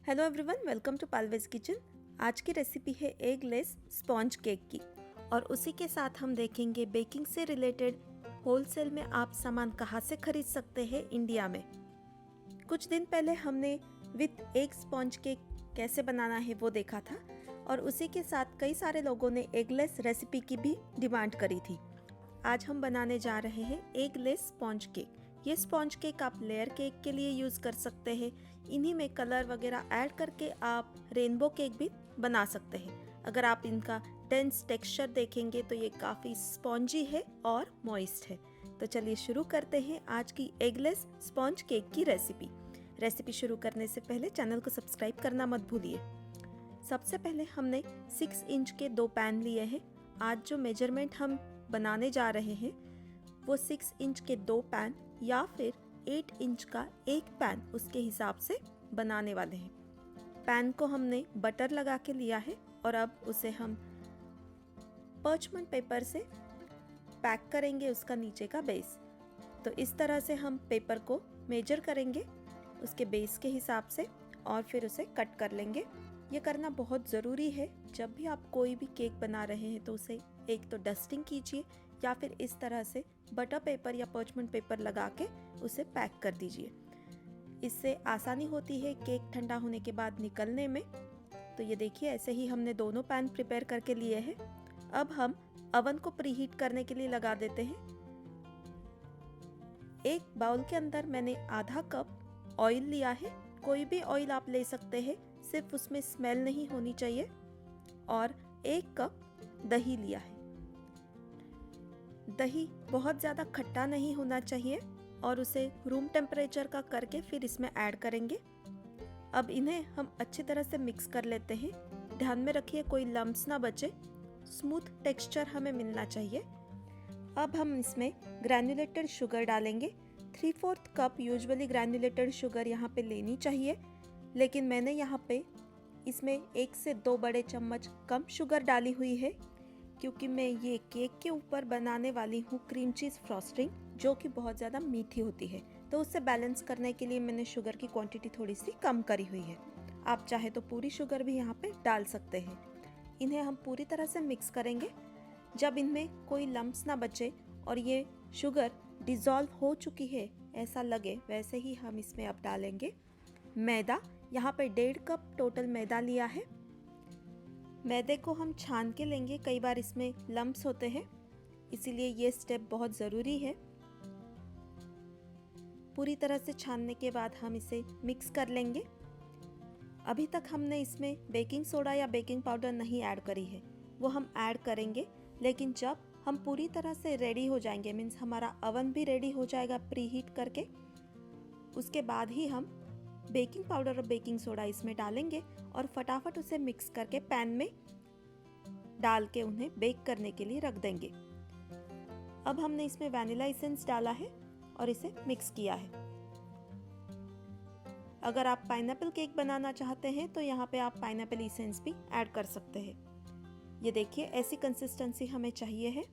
Hello everyone, welcome to पालवेज kitchen. आज की रेसिपी है एगलेस स्पॉन्ज केक की और उसी के साथ हम देखेंगे बेकिंग से रिलेटेड होलसेल में आप सामान कहाँ से खरीद सकते हैं इंडिया में। कुछ दिन पहले हमने विथ एग स्पॉन्ज केक कैसे बनाना है वो देखा था और उसी के साथ कई सारे लोगों ने एगलेस रेसिपी की भी डिमांड करी थी। आज हम बनाने जा रहे हैं एगलेस स्पॉन्ज केक। ये स्पॉन्ज केक आप लेयर केक के लिए यूज़ कर सकते हैं। इन्हीं में कलर वगैरह ऐड करके आप रेनबो केक भी बना सकते हैं। अगर आप इनका डेंस टेक्सचर देखेंगे तो ये काफ़ी स्पॉन्जी है और मॉइस्ट है। तो चलिए शुरू करते हैं आज की एगलेस स्पॉन्ज केक की रेसिपी शुरू करने से पहले चैनल को सब्सक्राइब करना मत भूलिए। सबसे पहले हमने 6 इंच के 2 पैन लिए हैं। आज जो मेजरमेंट हम बनाने जा रहे हैं वो 6 इंच के 2 पैन या फिर 8 इंच का एक पैन, उसके हिसाब से बनाने वाले हैं। पैन को हमने बटर लगा के लिया है और अब उसे हम पर्चमेंट पेपर से पैक करेंगे उसका नीचे का बेस। तो इस तरह से हम पेपर को मेजर करेंगे उसके बेस के हिसाब से और फिर उसे कट कर लेंगे। ये करना बहुत ज़रूरी है। जब भी आप कोई भी केक बना रहे हैं तो उसे एक तो डस्टिंग कीजिए या फिर इस तरह से बटर पेपर या पर्चमेंट पेपर लगा के उसे पैक कर दीजिए। इससे आसानी होती है केक ठंडा होने के बाद निकलने में। तो ये देखिए, ऐसे ही हमने दोनों पैन प्रिपेयर करके लिए हैं। अब हम अवन को प्रीहीट करने के लिए लगा देते हैं। एक बाउल के अंदर मैंने आधा कप ऑयल लिया है। कोई भी ऑयल आप ले सकते हैं, सिर्फ उसमें स्मेल नहीं होनी चाहिए। और 1 कप दही लिया है। दही बहुत ज़्यादा खट्टा नहीं होना चाहिए और उसे रूम टेम्परेचर का करके फिर इसमें ऐड करेंगे। अब इन्हें हम अच्छी तरह से मिक्स कर लेते हैं। ध्यान में रखिए कोई लम्प्स ना बचे, स्मूथ टेक्सचर हमें मिलना चाहिए। अब हम इसमें ग्रैन्युलेटेड शुगर डालेंगे। 3/4 कप यूजुअली ग्रैन्युलेटेड शुगर यहाँ पे लेनी चाहिए, लेकिन मैंने यहाँ पे इसमें 1 से 2 बड़े चम्मच कम शुगर डाली हुई है क्योंकि मैं ये केक के ऊपर बनाने वाली हूँ क्रीम चीज़ फ्रॉस्टिंग, जो कि बहुत ज़्यादा मीठी होती है। तो उससे बैलेंस करने के लिए मैंने शुगर की क्वांटिटी थोड़ी सी कम करी हुई है। आप चाहे तो पूरी शुगर भी यहाँ पे डाल सकते हैं। इन्हें हम पूरी तरह से मिक्स करेंगे। जब इनमें कोई लम्प्स ना बचे और ये शुगर डिज़ोल्व हो चुकी है ऐसा लगे, वैसे ही हम इसमें अब डालेंगे मैदा। यहाँ पे 1.5 कप टोटल मैदा लिया है। मैदे को हम छान के लेंगे, कई बार इसमें लम्प्स होते हैं, इसीलिए ये स्टेप बहुत ज़रूरी है। पूरी तरह से छानने के बाद हम इसे मिक्स कर लेंगे। अभी तक हमने इसमें बेकिंग सोडा या बेकिंग पाउडर नहीं ऐड करी है, वो हम ऐड करेंगे। लेकिन जब हम पूरी तरह से रेडी हो जाएंगे, मीन्स हमारा अवन भी रेडी हो जाएगा प्रीहीट करके, उसके बाद ही हम बेकिंग पाउडर और बेकिंग सोडा इसमें डालेंगे और फटाफट उसे मिक्स करके पैन में डाल के उन्हें बेक करने के लिए रख देंगे। अब हमने इसमें वैनिला एसेंस डाला है और इसे मिक्स किया है। अगर आप पाइनएप्पल केक बनाना चाहते हैं तो यहाँ पे आप पाइनएप्पल एसेंस भी ऐड कर सकते हैं। ये देखिए, ऐसी कंसिस्टेंसी हमें चाहिए है।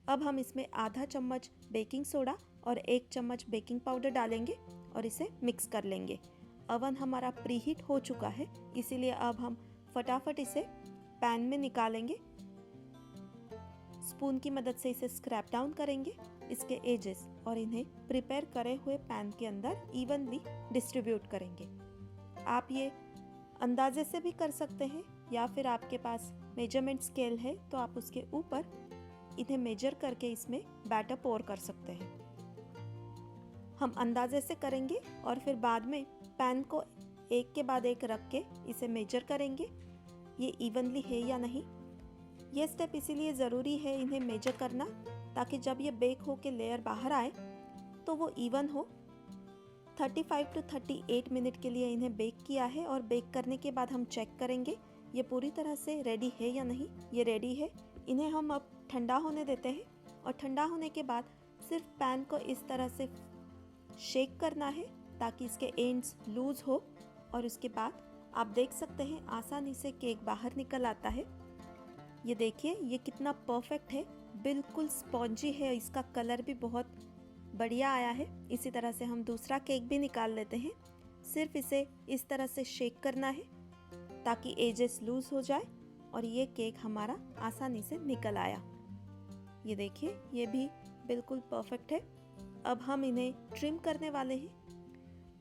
अब हम इसमें आधा चम्मच बेकिंग सोडा और 1 चम्मच बेकिंग पाउडर डालेंगे और इसे मिक्स कर लेंगे। अवन हमारा प्रीहीट हो चुका है, इसीलिए अब हम फटाफट इसे पैन में निकालेंगे। स्पून की मदद से इसे स्क्रैप डाउन करेंगे इसके एजेस और इन्हें प्रिपेयर करे हुए पैन के अंदर इवनली डिस्ट्रीब्यूट करेंगे। आप ये अंदाजे से भी कर सकते हैं या फिर आपके पास मेजरमेंट स्केल है तो आप उसके ऊपर इन्हें मेजर करके इसमें बैटर पोर कर सकते हैं। हम अंदाजे से करेंगे और फिर बाद में पैन को एक के बाद एक रख के इसे मेजर करेंगे ये इवनली है या नहीं। ये स्टेप इसीलिए ज़रूरी है इन्हें मेजर करना, ताकि जब ये बेक हो के लेयर बाहर आए तो वो इवन हो। 35 to 38 मिनट के लिए इन्हें बेक किया है और बेक करने के बाद हम चेक करेंगे ये पूरी तरह से रेडी है या नहीं। ये रेडी है। इन्हें हम अब ठंडा होने देते हैं और ठंडा होने के बाद सिर्फ पैन को इस तरह से शेक करना है ताकि इसके एंड्स लूज हो और उसके बाद आप देख सकते हैं आसानी से केक बाहर निकल आता है। ये देखिए, ये कितना परफेक्ट है, बिल्कुल स्पॉन्जी है। इसका कलर भी बहुत बढ़िया आया है। इसी तरह से हम दूसरा केक भी निकाल लेते हैं। सिर्फ इसे इस तरह से शेक करना है ताकि एजेस लूज हो जाए और ये केक हमारा आसानी से निकल आया। ये देखिए, ये भी बिल्कुल परफेक्ट है। अब हम इन्हें ट्रिम करने वाले हैं।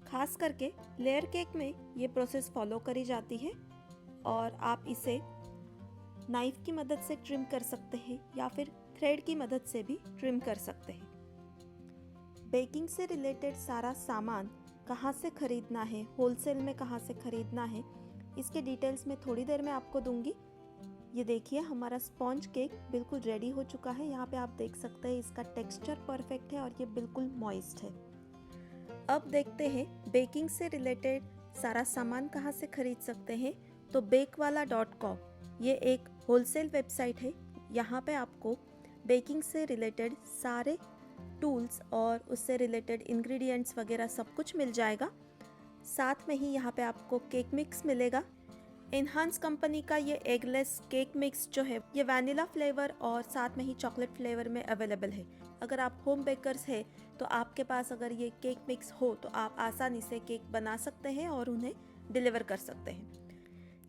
खास करके लेयर केक में ये प्रोसेस फॉलो करी जाती है और आप इसे नाइफ की मदद से ट्रिम कर सकते हैं या फिर थ्रेड की मदद से भी ट्रिम कर सकते हैं। बेकिंग से रिलेटेड सारा सामान कहाँ से खरीदना है, होलसेल में कहाँ से खरीदना है, इसके डिटेल्स में थोड़ी देर में आपको दूंगी। ये देखिए, हमारा स्पॉन्ज केक बिल्कुल रेडी हो चुका है। यहाँ पे आप देख सकते हैं इसका टेक्सचर परफेक्ट है और ये बिल्कुल मॉइस्ट है। अब देखते हैं बेकिंग से रिलेटेड सारा सामान कहाँ से खरीद सकते हैं। तो bakewala.com ये एक होलसेल वेबसाइट है। यहाँ पे आपको बेकिंग से रिलेटेड सारे टूल्स और उससे रिलेटेड इंग्रेडिएंट्स वगैरह सब कुछ मिल जाएगा। साथ में ही यहाँ पे आपको केक मिक्स मिलेगा। एनहांस कंपनी का ये एगलेस केक मिक्स जो है ये वैनिला फ्लेवर और साथ में ही चॉकलेट फ्लेवर में अवेलेबल है। अगर आप होम बेकर्स हैं तो आपके पास अगर ये केक मिक्स हो तो आप आसानी से केक बना सकते हैं और उन्हें डिलीवर कर सकते हैं।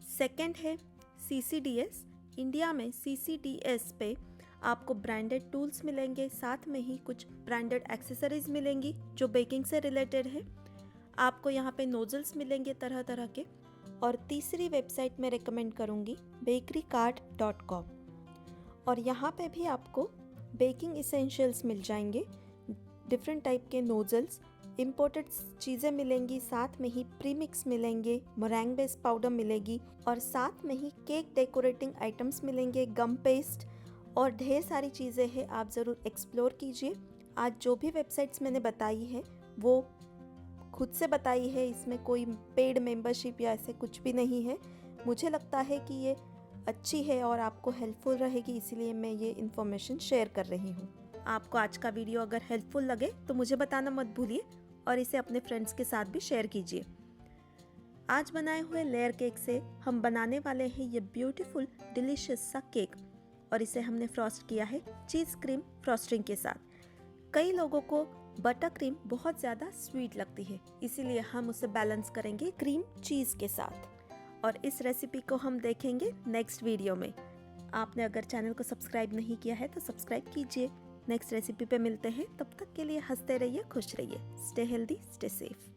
सेकंड है CCDS। इंडिया में CCDS पे आपको ब्रांडेड टूल्स मिलेंगे, साथ में ही कुछ ब्रांडेड एक्सेसरीज मिलेंगी जो बेकिंग से रिलेटेड है। आपको यहाँ पे नोजल्स मिलेंगे तरह तरह के। और तीसरी वेबसाइट में रेकमेंड करूँगी bakerycart.com और यहाँ पे भी आपको बेकिंग इसेंशियल्स मिल जाएंगे, डिफरेंट टाइप के नोजल्स, इम्पोर्टेड चीज़ें मिलेंगी, साथ में ही प्रीमिक्स मिलेंगे, मोरैंग बेस पाउडर मिलेगी और साथ में ही केक डेकोरेटिंग आइटम्स मिलेंगे, गम पेस्ट और ढेर सारी चीज़ें हैं। आप ज़रूर एक्सप्लोर कीजिए। आज जो भी वेबसाइट्स मैंने बताई है वो खुद से बताई है, इसमें कोई पेड मेंबरशिप या ऐसे कुछ भी नहीं है। मुझे लगता है कि ये अच्छी है और आपको हेल्पफुल रहेगी, इसीलिए मैं ये इन्फॉर्मेशन शेयर कर रही हूँ। आपको आज का वीडियो अगर हेल्पफुल लगे तो मुझे बताना मत भूलिए और इसे अपने फ्रेंड्स के साथ भी शेयर कीजिए। आज बनाए हुए लेयर केक से हम बनाने वाले हैं ये ब्यूटीफुल डिलीशियस सा केक और इसे हमने फ्रॉस्ट किया है चीज़ क्रीम फ्रॉस्टिंग के साथ। कई लोगों को बटर क्रीम बहुत ज़्यादा स्वीट लगती है, इसीलिए हम उसे बैलेंस करेंगे क्रीम चीज़ के साथ और इस रेसिपी को हम देखेंगे नेक्स्ट वीडियो में। आपने अगर चैनल को सब्सक्राइब नहीं किया है तो सब्सक्राइब कीजिए। नेक्स्ट रेसिपी पे मिलते हैं, तब तक के लिए हंसते रहिए, खुश रहिए। Stay healthy, stay safe.